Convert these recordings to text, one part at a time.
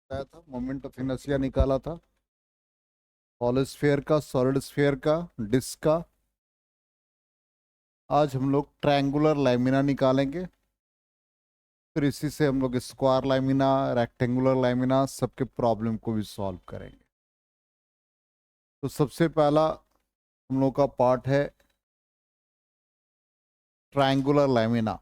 बताया था, moment of inertia निकाला था हॉलो स्फीयर का, सॉलिड स्फीयर का, डिस्क का। आज हम लोग ट्रायंगुलर लैमिना निकालेंगे, फिर इसी से हम लोग स्क्वायर लैमिना, रेक्टेंगुलर लैमिना सबके प्रॉब्लम को भी सॉल्व करेंगे। तो सबसे पहला हम लोग का पार्ट है ट्रायंगुलर लैमिना।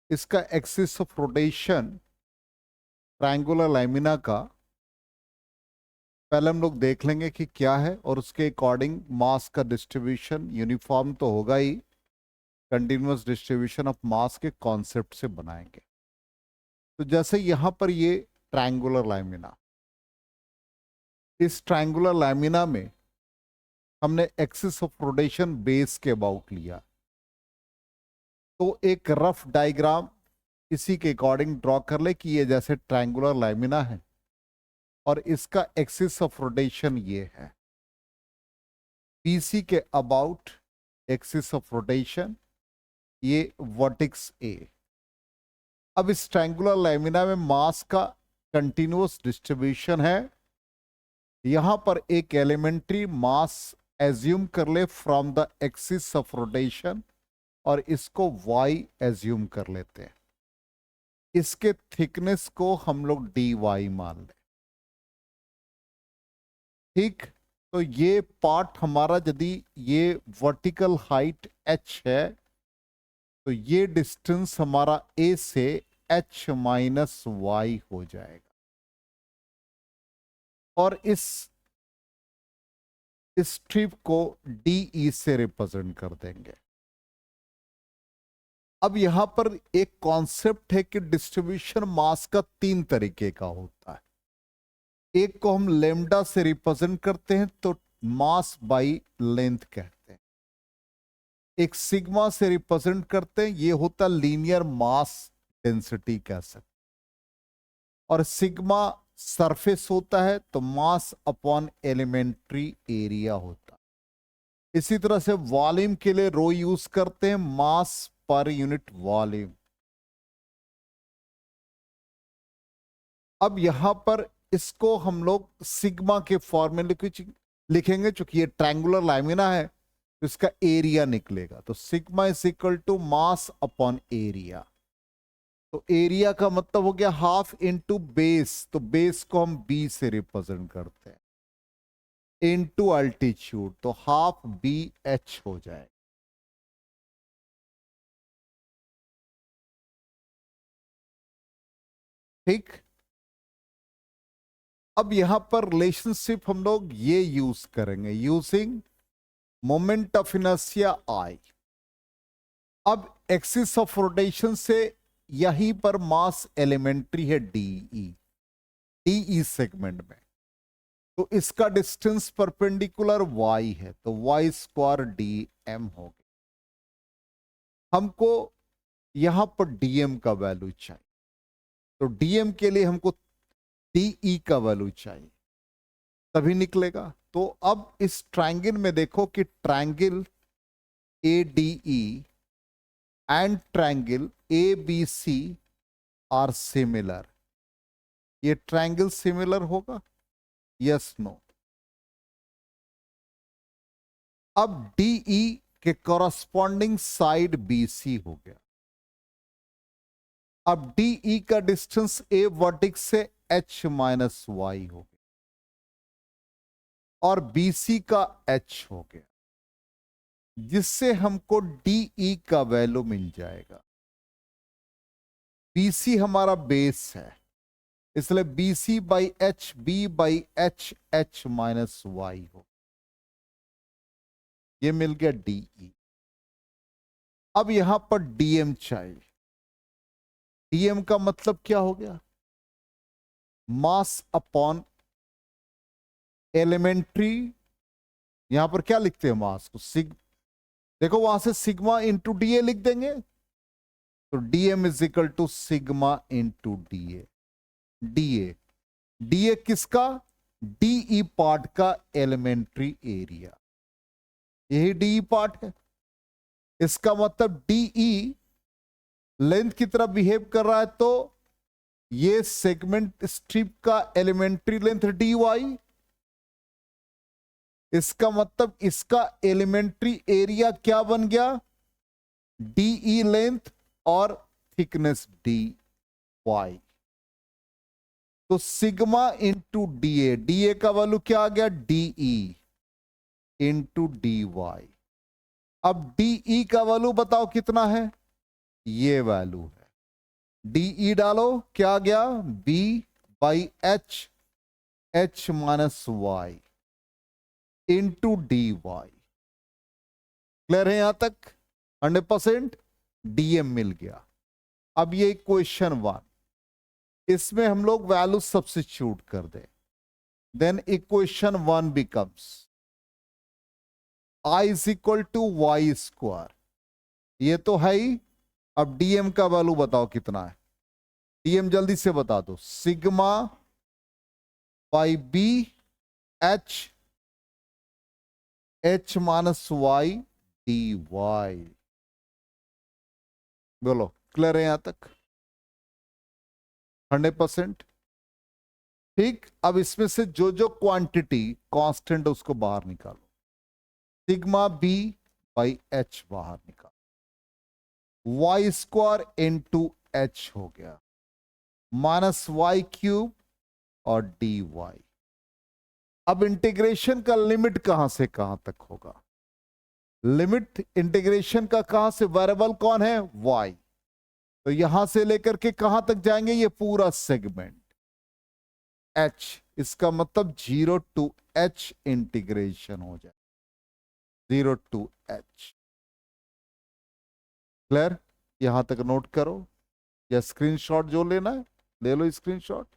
इसका axis of rotation triangular lamina का पहले हम लोग देख लेंगे कि क्या है, और उसके अकॉर्डिंग मास का डिस्ट्रीब्यूशन यूनिफॉर्म तो होगा ही, कंटिन्यूअस डिस्ट्रीब्यूशन ऑफ मास के कॉन्सेप्ट से बनाएंगे। तो जैसे यहां पर ये ट्रायंगुलर लैमिना, इस ट्रायंगुलर लैमिना में हमने एक्सिस ऑफ रोटेशन बेस के अबाउट लिया। तो एक रफ डायग्राम इसी के अकॉर्डिंग ड्रॉ कर ले कि ये जैसे ट्रायंगुलर लैमिना है और इसका एक्सिस ऑफ रोटेशन ये है, बीसी के अबाउट एक्सिस ऑफ रोटेशन, ये वर्टेक्स ए। अब इस ट्रायंगुलर लैमिना में मास का कंटिन्यूअस डिस्ट्रीब्यूशन है। यहां पर एक एलिमेंट्री मास एज्यूम कर ले from the axis of rotation, और इसको y एज्यूम कर लेते हैं। इसके थिकनेस को हम लोग dy मान लें। ठीक, तो ये पार्ट हमारा, यदि ये वर्टिकल हाइट h है, तो ये डिस्टेंस हमारा a से h माइनस y हो जाएगा, और इस स्ट्रिप को DE से रिप्रेजेंट कर देंगे। अब यहां पर एक कॉन्सेप्ट है कि डिस्ट्रीब्यूशन मास का तीन तरीके का होता है। एक को हम लेमडा से रिप्रेजेंट करते हैं, तो मास बाई लेंथ कहते हैं। एक सिग्मा से रिप्रेजेंट करते हैं, ये होता लीनियर मास डेंसिटी कह सकते। और सिग्मा सरफेस होता है, तो मास अपॉन एलिमेंट्री एरिया होता है। इसी तरह से वॉल्यूम के लिए रो यूज करते हैं, मास पर यूनिट वॉल्यूम। अब यहां पर इसको हम लोग सिग्मा के फॉर्मूले कुछ लिखेंगे, चूंकि ये ट्रायंगुलर लैमिना है तो इसका एरिया निकलेगा। तो sigma is equal to mass upon area. तो एरिया का मतलब हो गया हाफ इनटू बेस, तो बेस को हम बी से रिप्रेजेंट करते हैं, इनटू अल्टीट्यूड, तो हाफ बी एच हो जाए। ठीक, अब यहां पर रिलेशनशिप हम लोग ये यूज करेंगे, using moment of inertia I. अब एक्सिस ऑफ रोटेशन से यहीं पर मास एलिमेंट्री है डीई, डीई सेगमेंट में, तो इसका डिस्टेंस परपेंडिकुलर y है, तो y स्क्वायर डी एम हो गया। हमको यहां पर dm का वैल्यू चाहिए, तो dm के लिए हमको de का वैल्यू चाहिए, तभी निकलेगा। तो अब इस ट्रायंगल में देखो कि triangle ADE and triangle ABC are similar. ये ट्रायंगल सिमिलर होगा, यस नो। अब DE के कॉरस्पॉन्डिंग साइड BC हो गया। अब DE का डिस्टेंस A वर्टेक्स से H माइनस वाई हो गया, और BC का H हो गया, जिससे हमको DE का वैल्यू मिल जाएगा। BC हमारा बेस है, इसलिए BC by H, B by H, H minus Y हो, ये मिल गया DE। अब यहां पर DM चाहिए। DM का मतलब क्या हो गया, मास अपॉन एलिमेंट्री। यहां पर क्या लिखते हैं मास को, देखो वहां से सिग्मा इंटू डी लिख देंगे, तो dm is equal to sigma into D A. D किसका, डीई पार्ट का एलिमेंट्री एरिया, यही डीई पार्ट है। इसका मतलब डीई लेंथ की तरह बिहेव कर रहा है, तो ये सेगमेंट स्ट्रिप का एलिमेंट्री लेंथ dy, इसका मतलब इसका एलिमेंट्री एरिया क्या बन गया, डी लेंथ और थिकनेस dy। तो सिग्मा इंटू डी ए का वैल्यू क्या आ गया, डीई इंटू डी वाई। अब डीई का वैल्यू बताओ कितना है, ये वैल्यू है, डीई डालो, क्या आ गया, B by H minus Y into D Y. Clear है यहां तक, 100%। डीएम मिल गया। अब ये इक्वेशन 1, इसमें हम लोग वैल्यू सब्स्टिट्यूट कर दें, then equation 1 becomes I is equal to Y square, ये तो है ही। अब डीएम का वैल्यू बताओ कितना है, डीएम जल्दी से बता दो, sigma by B H minus Y D Y. बोलो क्लियर है यहां तक, 100%। ठीक, अब इसमें से जो जो क्वांटिटी कांस्टेंट उसको बाहर निकालो, सिग्मा बी बाई एच बाहर निकालो, वाई स्क्वायर इंटू एच हो गया, माइनस वाई क्यूब और डी वाई। अब इंटीग्रेशन का लिमिट कहां से कहां तक होगा, लिमिट इंटीग्रेशन का कहां से, वेरिएबल कौन है, y, तो यहां से लेकर के कहां तक जाएंगे, ये पूरा सेगमेंट h, इसका मतलब 0 टू h इंटीग्रेशन हो जाए, 0 टू h। क्लियर, यहां तक नोट करो, या स्क्रीनशॉट जो लेना है ले लो स्क्रीनशॉट।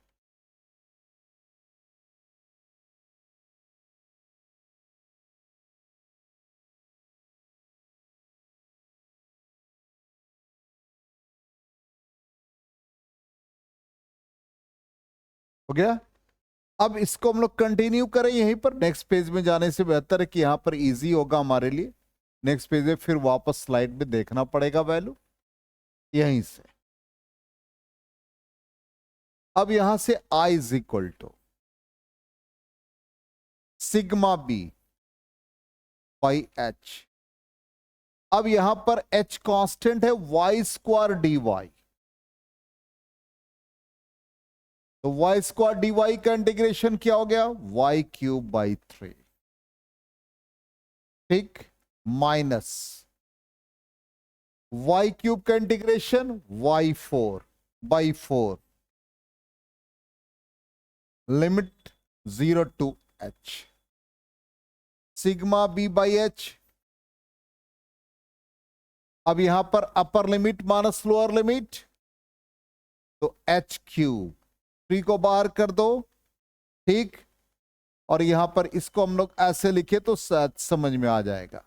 हो गया। अब इसको हम लोग कंटिन्यू करें यहीं पर, नेक्स्ट पेज में जाने से बेहतर है कि यहां पर इजी होगा हमारे लिए। नेक्स्ट पेज में फिर वापस स्लाइड में देखना पड़ेगा वैल्यू, यहीं से। अब यहां से I is equal to sigma B by H. अब यहां पर h कांस्टेंट है, वाई स्क्वायर डी वाई, तो वाई स्क्वायर डी वाई का इंटीग्रेशन क्या हो गया, वाई क्यूब बाई 3। ठीक, माइनस वाई क्यूब का integration Y 4 by 4, limit 0 to h, sigma B by H. अब यहां पर upper limit minus lower limit, तो h क्यूब, 3 को बाहर कर दो। ठीक, और यहां पर इसको हम लोग ऐसे लिखे तो समझ में आ जाएगा,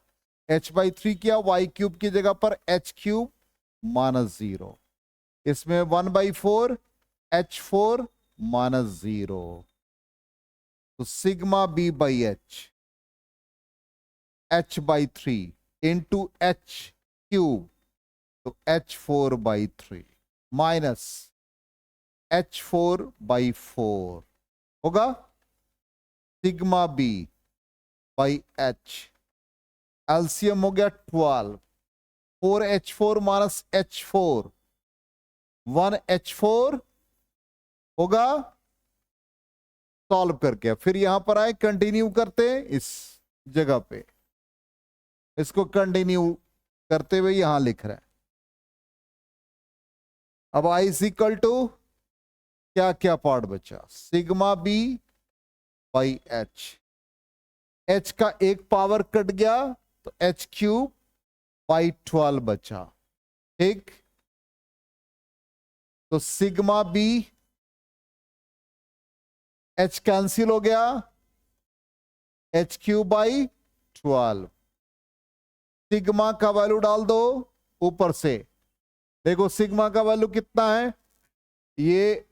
h बाई 3 किया, वाई क्यूब की जगह पर h क्यूब माइनस 0, इसमें 1 बाई 4 h4 माइनस 0, तो sigma B by h by 3 into h cube, तो h4 by 3 minus h4 by 4 होगा, sigma B by h, LCM हो गया 12, 4h4 माइनस h4, 1h4 होगा, सॉल्व करके फिर यहां पर आए, कंटिन्यू करते हैं इस जगह पे, इसको कंटिन्यू करते हुए यहां लिख रहे हैं। अब I इज इक्वल टू क्या क्या पार्ट बचा, सिग्मा बी बाई एच का एक पावर कट गया, तो h क्यूब बाई 12 बचा। ठीक, तो सिग्मा बी, h कैंसिल हो गया, h क्यूब बाई 12, सिग्मा का वैल्यू डाल दो ऊपर से, देखो सिग्मा का वैल्यू कितना है, ये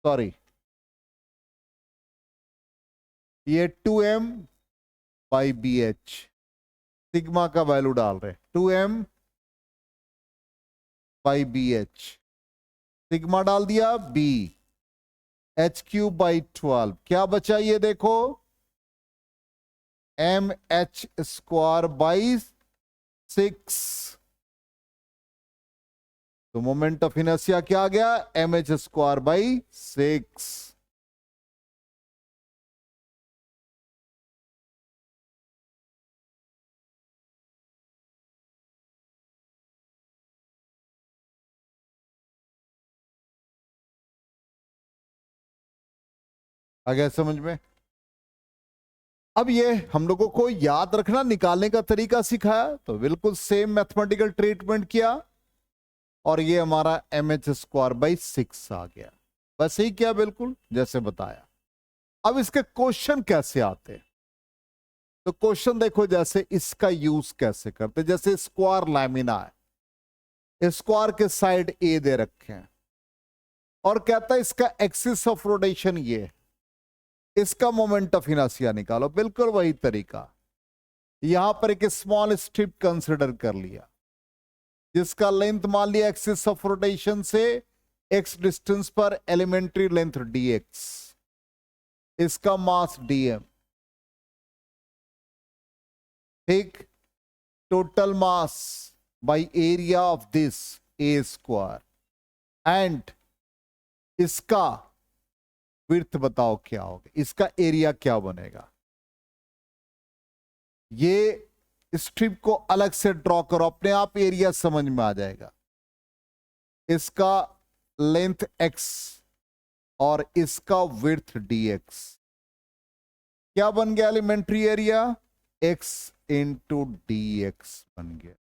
सॉरी ये 2m by B H, sigma का वैल्यू डाल रहे 2m by B H, sigma डाल दिया बी, एच क्यूब बाई 12, क्या बचा ये देखो, एम एच स्क्वायर बाई 6। तो मोमेंट ऑफ इनर्शिया क्या आ गया, एम एच स्क्वायर बाई 6। आ गया समझ में। अब ये हम लोगों को याद रखना, निकालने का तरीका सिखाया, तो बिल्कुल सेम मैथमेटिकल ट्रीटमेंट किया और ये हमारा एम एच स्क्वायर बाई 6 आ गया। बस यही किया, बिल्कुल जैसे बताया। अब इसके क्वेश्चन कैसे आते हैं, तो क्वेश्चन देखो, जैसे इसका यूज कैसे करते, जैसे स्क्वायर लैमिना है, स्क्वायर के साइड ए दे रखे हैं और कहता है इसका एक्सिस ऑफ रोटेशन ये है, इसका मोमेंट ऑफ इनर्शिया निकालो। बिल्कुल वही तरीका, यहां पर एक स्मॉल स्ट्रिप कंसिडर कर लिया जिसका लेंथ मान लिया एक्सिस ऑफ रोटेशन से एक्स डिस्टेंस पर एलिमेंट्री लेंथ dx, इसका मास dm, ठीक, total mass by area of this A square, and इसका विड्थ बताओ क्या होगा, इसका एरिया क्या बनेगा। ये स्ट्रिप को अलग से ड्रॉ करो, अपने आप एरिया समझ में आ जाएगा। इसका लेंथ x और इसका विड्थ dx, क्या बन गया elementary area, x into dx बन गया।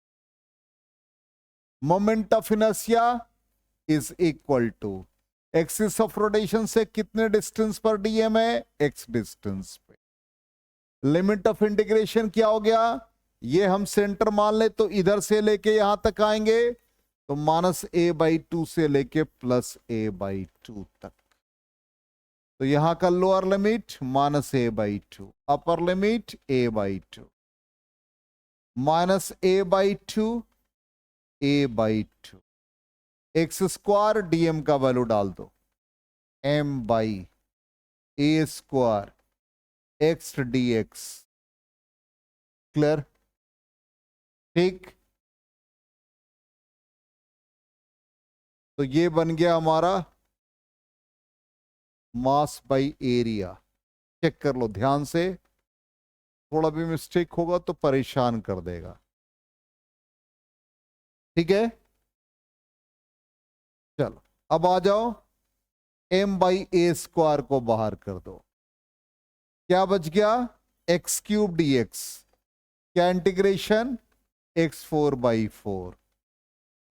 Moment of inertia is equal to axis of rotation से कितने डिस्टेंस पर dm है, x डिस्टेंस पे। लिमिट ऑफ इंटीग्रेशन क्या हो गया, ये हम सेंटर मान ले तो इधर से लेके यहां तक आएंगे, तो -a/2 से लेके +a/2 तक। तो यहां का lower limit -a/2, upper limit a/2, -a/2 a/2, x square dm का वैल्यू डाल दो, m/a² x dx। क्लियर, ठीक। तो ये बन गया हमारा मास बाई एरिया। चेक कर लो ध्यान से, थोड़ा भी मिस्टेक होगा तो परेशान कर देगा, ठीक है। चलो अब आ जाओ, m/a² को बाहर कर दो, क्या बच गया, x³ dx, क्या इंटीग्रेशन, x4/4,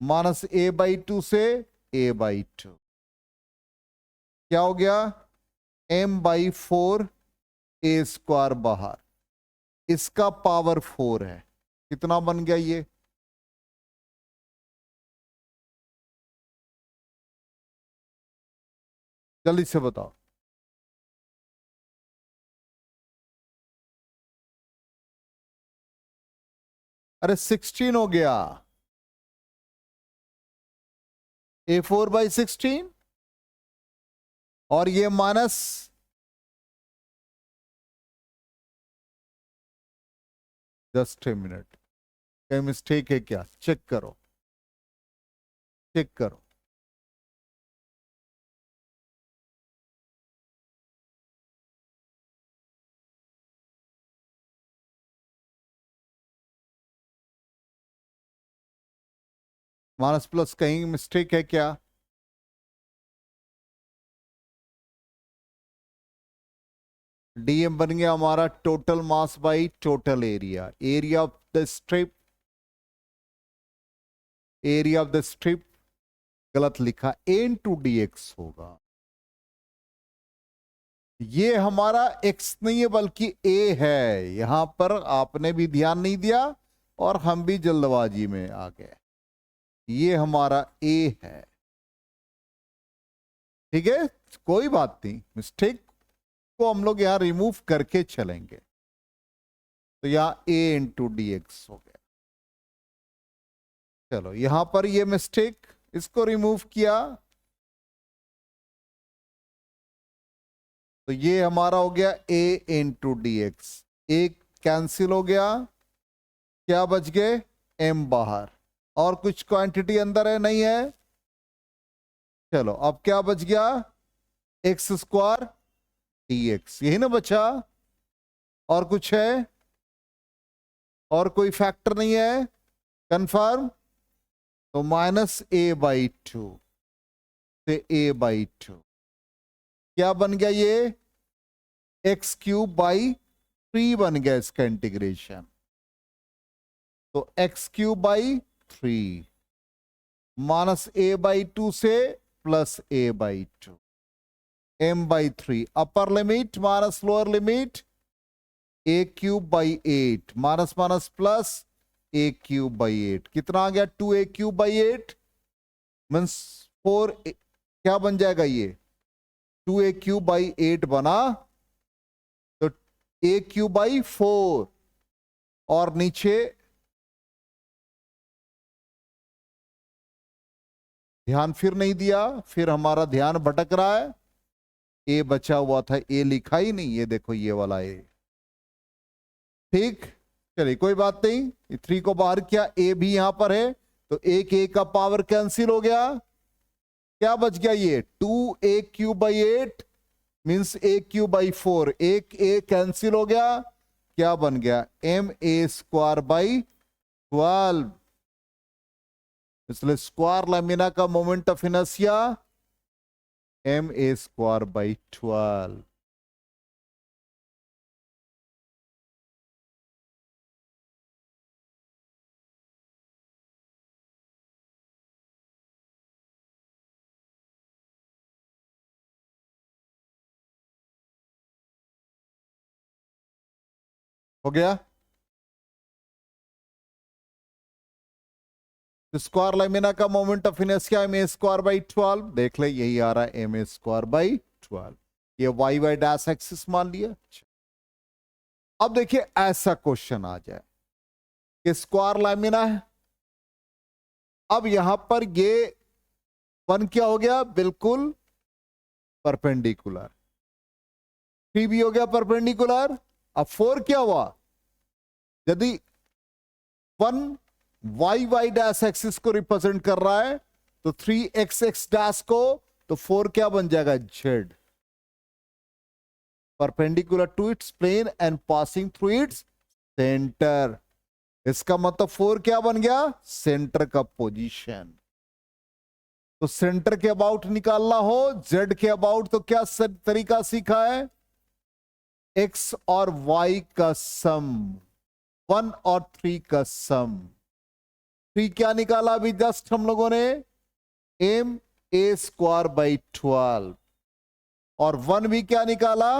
-a/2 से a/2, क्या हो गया, m/4 a² बाहर, इसका पावर 4 है, कितना बन गया ये, जल्दी से बताओ। अरे 16 हो गया, a4/16 और ये माइनस, जस्ट ए मिनट, कहीं मिस्टेक है क्या, चेक करो, चेक करो। माइनस प्लस कहीं मिस्टेक है क्या, डीएम बन गया हमारा total mass by total area, area of the strip, area of the strip गलत लिखा, a इंटू dx होगा। ये हमारा x नहीं है बल्कि a है, यहां पर आपने भी ध्यान नहीं दिया और हम भी जल्दबाजी में आ गए, ये हमारा a है, ठीक है। कोई बात नहीं, मिस्टेक को हम लोग यहां रिमूव करके चलेंगे, तो यहां a इंटू dx हो गया। चलो यहां पर ये मिस्टेक इसको रिमूव किया तो ये हमारा हो गया a इंटू डी एक्स, एक कैंसिल हो गया, क्या बच गए m बाहर, और कुछ क्वांटिटी अंदर है नहीं है, चलो अब क्या बच गया एक्स स्क्वायर डी एक्स, यही ना बचा, और कुछ है, और कोई फैक्टर नहीं है, कंफर्म, तो माइनस ए बाई टू से ए बाई टू, क्या बन गया ये एक्स क्यूब बाई 3 बन गया इसका इंटीग्रेशन, तो x cube by 3 minus A by 2 से plus A by 2, m by 3, upper limit minus lower limit A cube by 8 minus minus plus A cube by 8, कितना आ गया 2 ए क्यूब बाई 8 मीन्स 4, क्या बन जाएगा ये 2 ए क्यूब बाई 8 बना, तो ए cube by 4, और नीचे ध्यान फिर नहीं दिया, फिर हमारा ध्यान भटक रहा है, ए बचा हुआ था, ए लिखा ही नहीं, ये देखो ये वाला ए, ठीक, चलिए कोई बात नहीं, 3 को बाहर किया, ए भी यहां पर है, तो एक ए का पावर कैंसिल हो गया, क्या बच गया ये 2 A cube by 8 means A cube by 4, एक ए कैंसिल हो गया, क्या बन गया एम ए स्क्वायर बाई 12, इसलिए स्क्वायर लैमिना का moment of inertia M A square by 12। हो गया, स्क्वायर लैमिना का moment of inertia M A square by 12, देख ले यही आ रहा है एम ए स्क्वायर बाई 12, ये वाई वाई डैश एक्सिस मान लिया। अब देखिए ऐसा क्वेश्चन आ जाए कि स्क्वायर लैमिना है, अब यहां पर ये 1 क्या हो गया बिल्कुल परपेंडिकुलर, 3 भी हो गया परपेंडिकुलर, अब 4 क्या हुआ, यदि 1 वाई वाई डैश एक्सिस को रिप्रेजेंट कर रहा है तो 3 एक्स एक्स डैश को, तो 4 क्या बन जाएगा Z, perpendicular to its plane and passing through its centre, इसका मतलब 4 क्या बन गया सेंटर का पोजीशन, तो सेंटर के अबाउट निकालना हो जेड के अबाउट, तो क्या तरीका सीखा है, एक्स और वाई का सम, 1 और 3 का सम, 3 क्या निकाला अभी जस्ट हम लोगों ने एम ए स्क्वायर बाई 12, और 1 भी क्या निकाला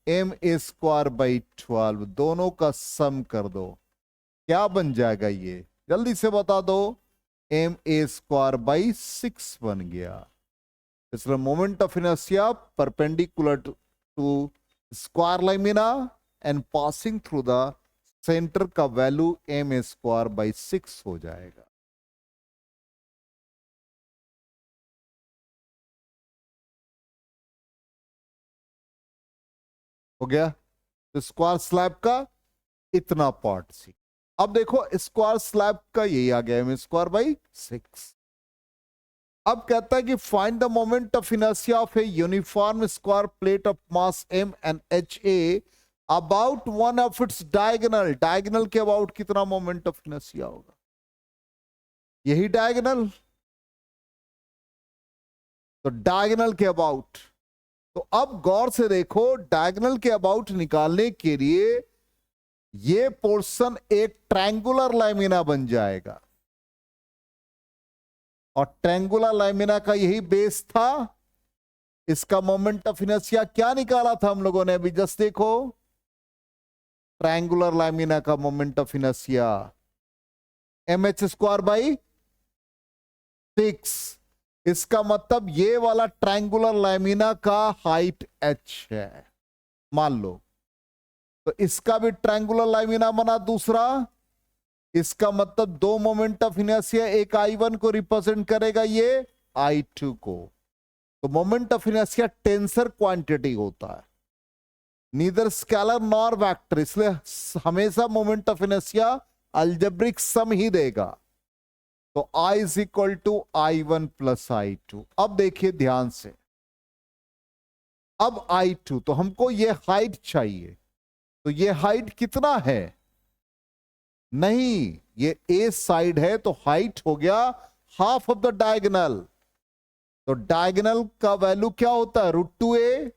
एम ए स्क्वायर बाई 12, दोनों का सम कर दो, क्या बन जाएगा ये जल्दी से बता दो, एम ए स्क्वायर बाई 6 बन गया, इसलिए moment of inertia perpendicular to square lamina and passing through the centre का value M A square by 6 हो जाएगा। हो गया, तो स्क्वायर स्लैब का इतना पार्ट सी, अब देखो स्क्वायर स्लैब का यही आ गया एम स्क्वायर बाई 6, अब कहता है कि find the moment of inertia of a uniform square plate of mass m and H A about one of its diagonal, diagonal के अबाउट कितना मोमेंट ऑफ इनर्शिया होगा, यही डायगोनल, तो डायगोनल के अबाउट, तो अब गौर से देखो डायगोनल के अबाउट निकालने के लिए ये पोर्शन एक ट्रायंगुलर लैमिना बन जाएगा, और ट्रायंगुलर लैमिना का यही बेस था, इसका मोमेंट ऑफ इनर्शिया क्या निकाला था हम लोगों ने अभी जस्ट देखो, ट्रायंगुलर लैमिना का moment of inertia M H square by 6, इसका मतलब ये वाला ट्रायंगुलर लैमिना का हाइट h है मान लो, तो इसका भी ट्रायंगुलर लैमिना बना दूसरा, इसका मतलब दो मोमेंट ऑफ इनर्शिया, एक I1 को रिप्रेजेंट करेगा, ये I2 को। तो moment of inertia tensor quantity होता है, नीदर स्केलर नॉर वेक्टर, इसलिए हमेशा moment of inertia algebraic sum ही देगा। तो I is equal to I1 plus I2। अब देखिए ध्यान से, अब I2 तो हमको ये हाइट चाहिए, तो ये हाइट कितना है, नहीं ये ए साइड है, तो हाइट हो गया हाफ ऑफ द डायगोनल। तो डायगोनल का वैल्यू क्या होता है, √2a,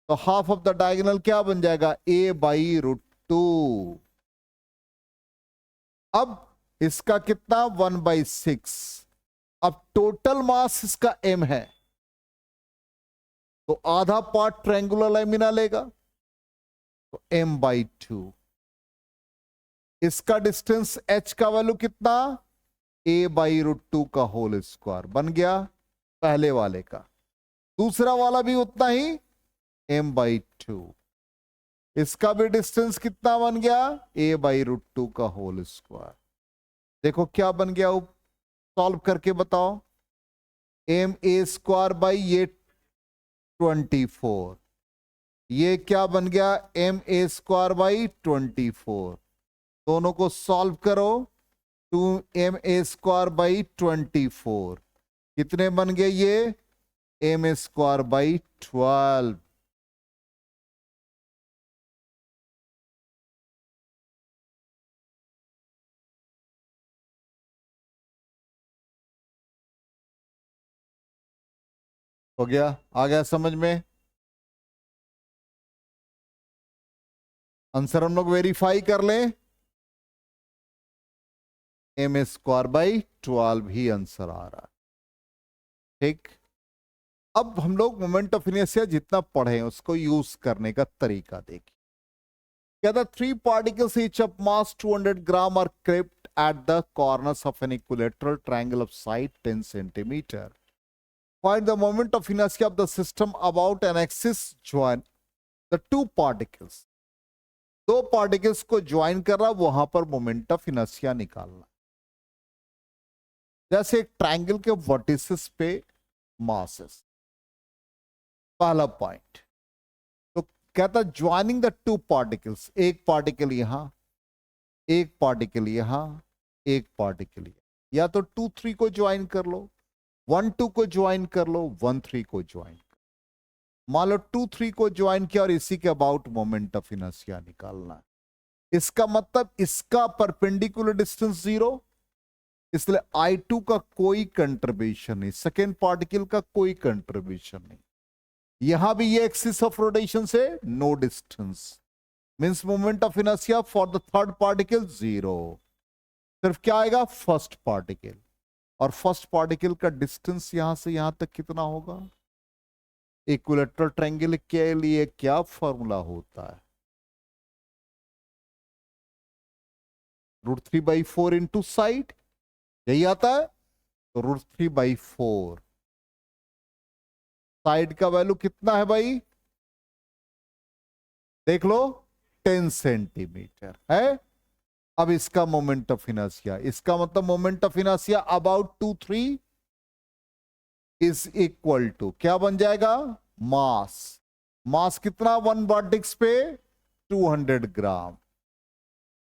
तो हाफ ऑफ द डायगोनल क्या बन जाएगा, a/√2। अब इसका कितना 1/6। अब टोटल मास इसका m है, तो आधा पार्ट ट्रायंगुलर लैमिना लेगा, तो m/2। इसका डिस्टेंस h का वैल्यू कितना, a/√2 का होल स्क्वायर बन गया पहले वाले का। दूसरा वाला भी उतना ही, m/2। इसका भी डिस्टेंस कितना बन गया, a/√2 का होल स्क्वायर। देखो क्या बन गया, सॉल्व करके बताओ। ma² ये 24, ये क्या बन गया, ma² 24। दोनों को सॉल्व करो, 2ma² 24 कितने बन गए, ये m² 12। हो गया, आ गया समझ में। आंसर हम लोग वेरीफाई कर लें, m² 12 ही आंसर आ रहा है। ठीक, अब हम लोग मोमेंट ऑफ इनर्शिया जितना पढ़े उसको यूज करने का तरीका देखिए। क्या था, 3 particles each of mass 200 gram are kept at the corners of an equilateral triangle of side 10 centimeter. Find the moment of inertia of the system about an axis join the two particles. दो particles को join कर रहा, वहां पर moment of inertia निकालना। जैसे एक triangle के वर्टिसेस पे मासेस, पहला पॉइंट तो कहता ज्वाइनिंग द टू पार्टिकल्स, एक पार्टिकल यहां, एक पार्टिकल यहां, एक पार्टिकल यहां, या तो 2 3 को ज्वाइन कर लो, 1 2 को ज्वाइन कर लो, 1 3 को ज्वाइन कर, मान लो 2 3 को ज्वाइन किया और इसी के अबाउट मोमेंट ऑफ इनर्शिया निकालना है। इसका मतलब इसका परपेंडिकुलर डिस्टेंस 0, इसलिए I2 का कोई कंट्रीब्यूशन नहीं, सेकेंड पार्टिकल का कोई कंट्रीब्यूशन नहीं। यहां भी ये एक्सिस ऑफ रोटेशन से no distance, means moment of inertia for the third particle 0। सिर्फ क्या आएगा, फर्स्ट पार्टिकल, और फर्स्ट पार्टिकल का डिस्टेंस यहां से यहां तक कितना होगा। इक्विलैटरल ट्रायंगल के लिए क्या फॉर्मूला होता है, √3/4 इंटू साइड, यही आता है। तो √3/4, साइड का वैल्यू कितना है भाई, देख लो 10 सेंटीमीटर है। अब इसका मोमेंट ऑफ इनर्शिया, इसका मतलब moment of inertia about 2 3 is equal to क्या बन जाएगा, मास, मास कितना 1 वर्टेक्स पे 200 gram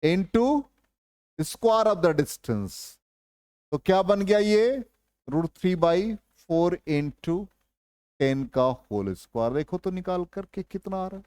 into square of the distance, तो क्या बन गया ये √3/4 इंटू 10 का होल स्क्वायर। देखो तो निकाल करके कितना आ रहा है।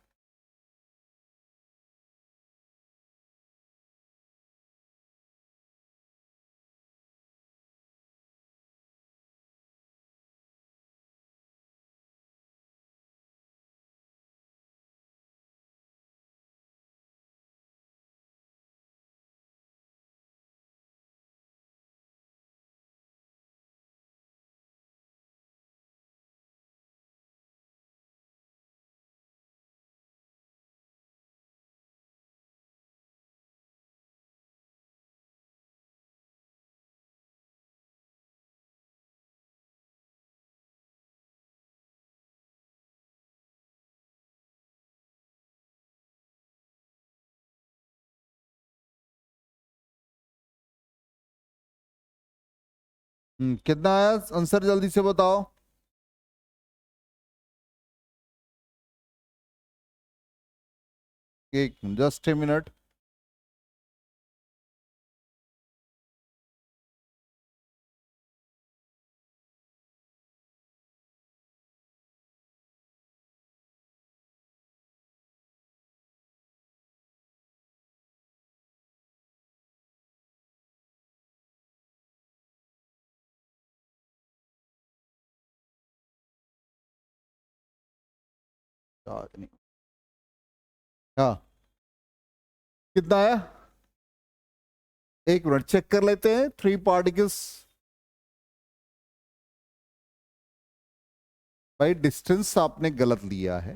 कितना आया आंसर, जल्दी से बताओ। एक जस्ट ए मिनट। याद नहीं। हाँ, कितना आया? एक मिनट चेक कर लेते हैं। Three particles. भाई डिस्टेंस आपने गलत लिया है,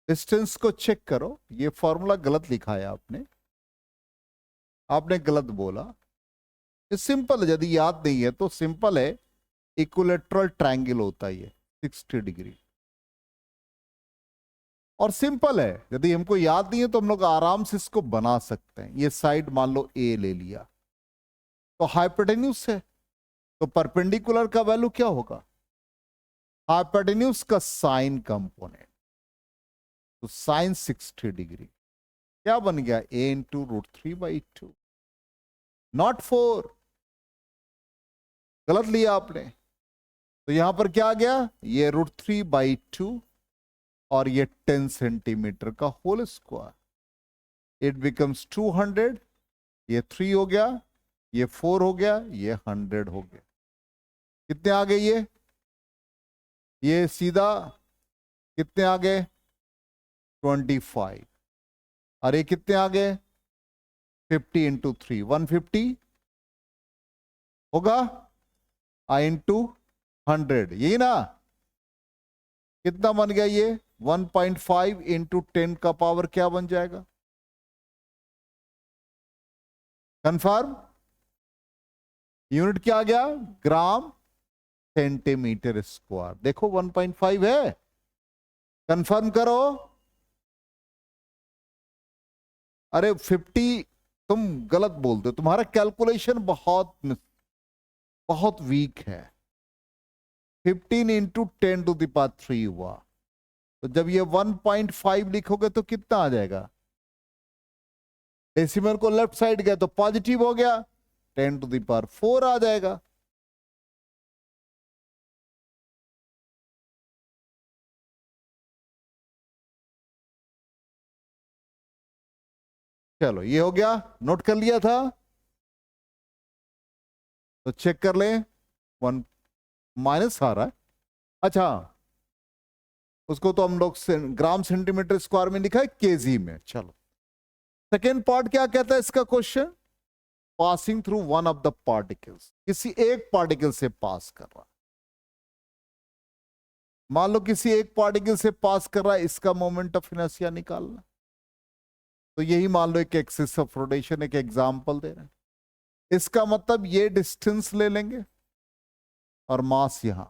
डिस्टेंस को चेक करो। ये फॉर्मूला गलत लिखा है आपने, आपने गलत बोला। ये सिंपल है, यदि याद नहीं है तो सिंपल है। इक्विलेटरल ट्रायंगल होता है ये, 60 डिग्री। और सिंपल है, यदि हमको याद नहीं है तो हम लोग आराम से इसको बना सकते हैं। ये साइड मान लो ए ले लिया, तो हाइपोटेन्यूज है, तो परपेंडिकुलर का वैल्यू क्या होगा? हाइपोटेन्यूज का साइन कंपोनेंट, तो साइन 60 डिग्री क्या बन गया? ए इंटू √3/2, नॉट 4। गलत लिया आपने। तो यहां पर क्या आ गया? ये √3/2 और ये 10 सेंटीमीटर का होल स्क्वायर। It becomes 200। ये 3 हो गया, ये 4 हो गया, ये 100 हो गया। कितने आ गए ये सीधा कितने आ गए? 25। और ये कितने आ गए? 50 इंटू 3, 150 होगा। इंटू 100, यही ना? कितना बन गया ये? 1.5 इंटू 10 का पावर क्या बन जाएगा? कंफर्म? यूनिट क्या आ गया? Gram centimetre square. देखो 1.5 है, कंफर्म करो। अरे 50 तुम गलत बोलते हो, तुम्हारा कैलकुलेशन बहुत बहुत वीक है। 15 इंटू 10⁻³ हुआ, तो जब ये 1.5 लिखोगे तो कितना आ जाएगा? डेसिमल को लेफ्ट साइड गया तो पॉजिटिव हो गया, 10⁻⁴ आ जाएगा। चलो ये हो गया, नोट कर लिया था तो चेक कर ले। 1 माइनस आ रहा है, अच्छा उसको तो हम लोग ग्राम सेंटीमीटर स्क्वायर में लिखा है, केजी में। चलो सेकेंड पार्ट क्या कहता है इसका question? Passing through one of the particles, किसी एक पार्टिकल से पास कर रहा है। मान लो किसी एक पार्टिकल से पास कर रहा है, इसका मोमेंट ऑफ इनर्शिया निकालना। तो यही मान लो एक एक्सिस ऑफ रोटेशन, एक एग्जांपल दे रहे हैं। इसका मतलब ये डिस्टेंस ले लेंगे और मास यहां,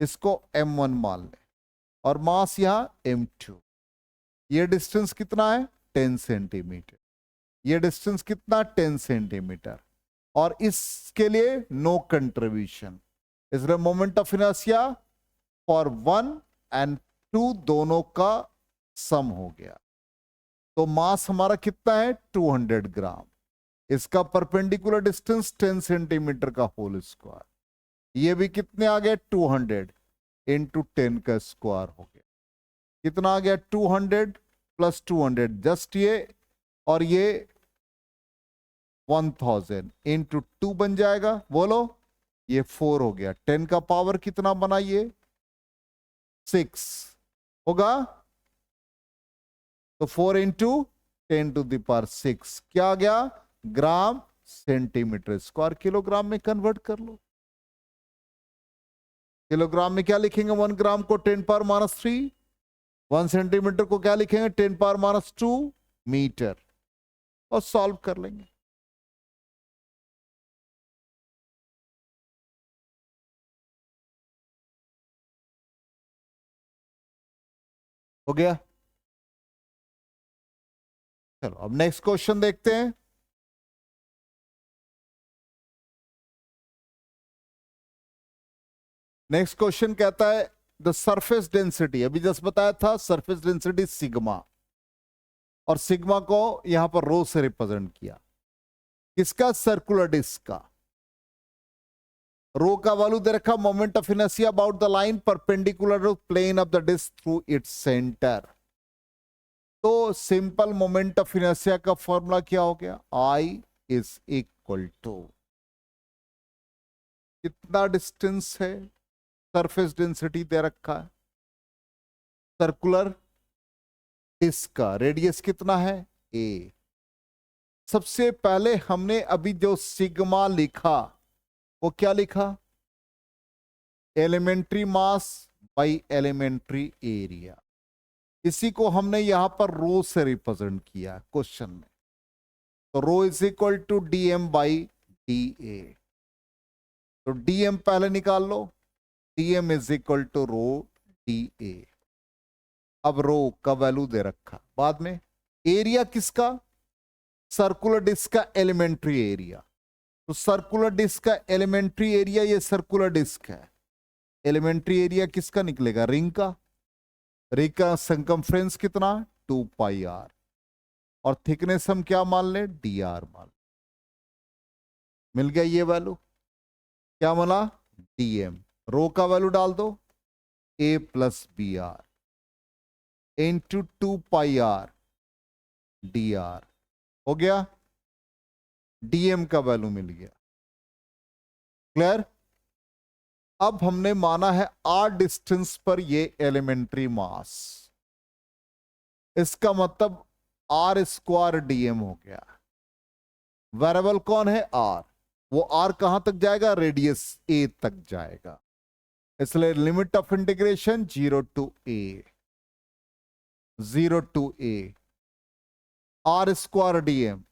इसको m1 मान ले, और मास यहां m2। ये डिस्टेंस कितना है? 10 सेंटीमीटर। ये डिस्टेंस कितना? 10 सेंटीमीटर। और इसके लिए नो कंट्रीब्यूशन, इसलिए moment of inertia for 1 and 2 दोनों का सम हो गया। तो मास हमारा कितना है? 200 ग्राम। इसका परपेंडिकुलर डिस्टेंस 10 सेंटीमीटर का होल स्क्वायर। ये भी कितने आ गए? 200 इंटू 10 का स्क्वायर हो गया। कितना आ गया? 200 प्लस 200 जस्ट ये, और ये 1000 इंटू 2 बन जाएगा। बोलो, ये 4 हो गया। 10 का पावर कितना बना? ये 6 होगा। तो 4 इंटू 10⁶ क्या आ गया? Gram centimetre square. किलोग्राम में कन्वर्ट कर लो। किलोग्राम में क्या लिखेंगे? 1 ग्राम को 10⁻³ 1 सेंटीमीटर को क्या लिखेंगे? 10⁻² मीटर। और सॉल्व कर लेंगे। हो गया। चलो अब नेक्स्ट क्वेश्चन देखते हैं। नेक्स्ट क्वेश्चन कहता है द सरफेस डेंसिटी, अभी जस्ट बताया था सरफेस डेंसिटी सिग्मा, और सिग्मा को यहां पर रो से रिप्रेजेंट किया, किसका? सर्कुलर डिस्क का। रो का वैल्यू दे रखा, moment of inertia about the line perpendicular to plane of the disc through its centre. तो सिंपल मोमेंट ऑफ इनर्शिया का फॉर्मूला क्या हो गया? आई इज इक्वल टू, कितना डिस्टेंस है, सरफेस डेंसिटी दे रखा है, सर्कुलर डिस्क का रेडियस कितना है? ए। सबसे पहले हमने अभी जो सिग्मा लिखा वो क्या लिखा? Elementary mass by elementary area. इसी को हमने यहां पर रो से रिप्रेजेंट किया क्वेश्चन में। तो rho is equal to D M by D A. तो डी एम पहले निकाल लो, D M is equal to rho D A. अब रो का वैल्यू दे रखा, बाद में एरिया किसका? सर्कुलर डिस्क का एलिमेंट्री एरिया। तो सर्कुलर डिस्क का एलिमेंट्री एरिया, ये सर्कुलर डिस्क है, एलिमेंट्री एरिया किसका निकलेगा? रिंग का। रिंग का सर्कमफ्रेंस कितना? 2 पाई आर, और थिकनेस हम क्या मान ले? डी आर मान ले। मिल गया ये वैल्यू, क्या मिला? D M. रो का वैल्यू डाल दो, A plus B R into 2 pi R D R, हो गया। डीएम का वैल्यू मिल गया। क्लियर? अब हमने माना है आर डिस्टेंस पर ये एलिमेंट्री मास, इसका मतलब आर स्क्वायर डीएम हो गया। वेरिएबल कौन है? आर। वो आर कहां तक जाएगा? रेडियस ए तक जाएगा। इसलिए limit of integration 0 to A, 0 to A R square DM.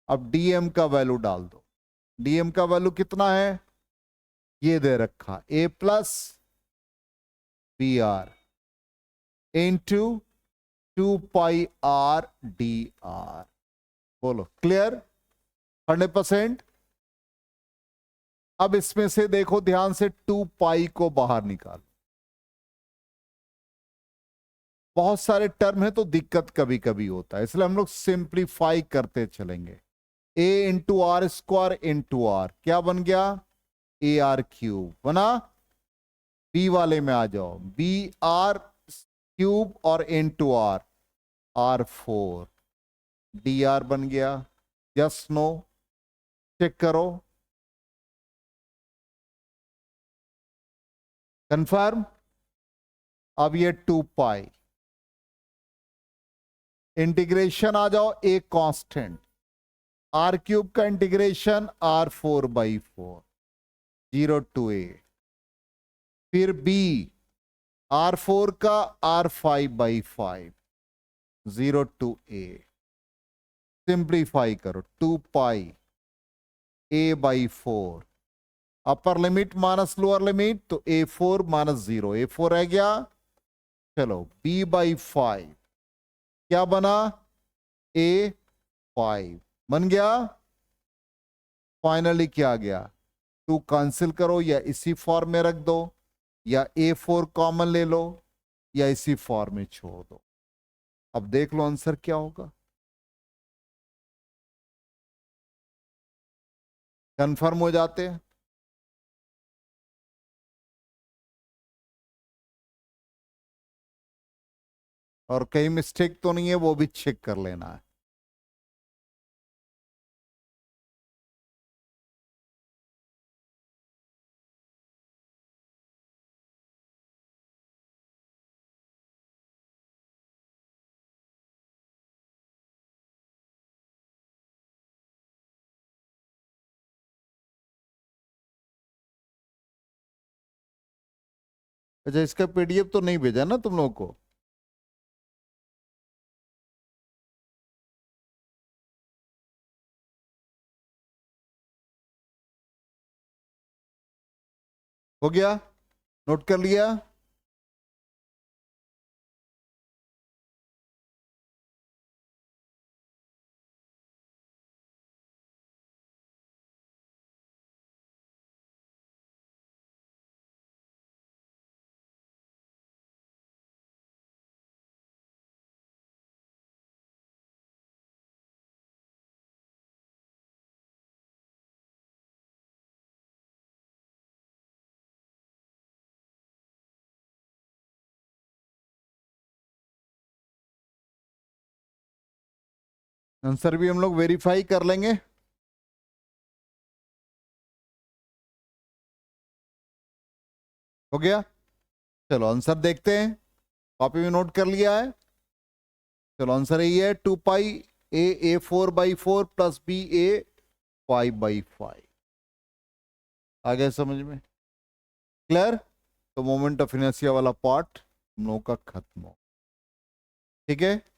अब डीएम का वैल्यू डाल दो, डीएम का वैल्यू कितना है? ये दे रखा, A plus B R into 2 pi R D R. बोलो क्लियर? 100%। अब इसमें से देखो ध्यान से, 2 पाई को बाहर निकालो। बहुत सारे टर्म है तो दिक्कत कभी कभी होता है, इसलिए हम लोग सिंप्लीफाई करते चलेंगे। A into R square into R क्या बन गया? ए आर क्यूब बना। बी वाले में आ जाओ, बी आर क्यूब और into R, R 4 D R बन गया। Yes no? चेक करो, कंफर्म। अब ये 2 पाई इंटीग्रेशन आ जाओ, ए कांस्टेंट, आर क्यूब का इंटीग्रेशन R4/4, 0 टू ए। फिर बी R4 का R5/5, 0 टू ए। सिंप्लीफाई करो, 2 पाई A/4, अपर लिमिट माइनस लोअर लिमिट, तो A4 माइनस 0, A4 रह गया। चलो B/5 क्या बना? A5 बन गया। फाइनली क्या गया? 2 कैंसिल करो, या इसी फॉर्म में रख दो, या A4 कॉमन ले लो, या इसी फॉर्म में छोड़ दो। अब देख लो आंसर क्या होगा। कंफर्म हो जाते हैं? और कहीं मिस्टेक तो नहीं है, वो भी चेक कर लेना है। अच्छा, इसका पीडीएफ तो नहीं भेजा ना तुम लोगों को? हो गया? नोट कर लिया? आंसर भी हम लोग वेरीफाई कर लेंगे। हो गया, चलो आंसर देखते हैं। कॉपी में नोट कर लिया है? चलो आंसर यही है, 2 पाई ए 4/4 प्लस बी ए 5/5। आ गया समझ में? क्लियर? तो मोमेंट ऑफ इनर्शिया वाला पार्ट हम लोगों का खत्म हो। ठीक है।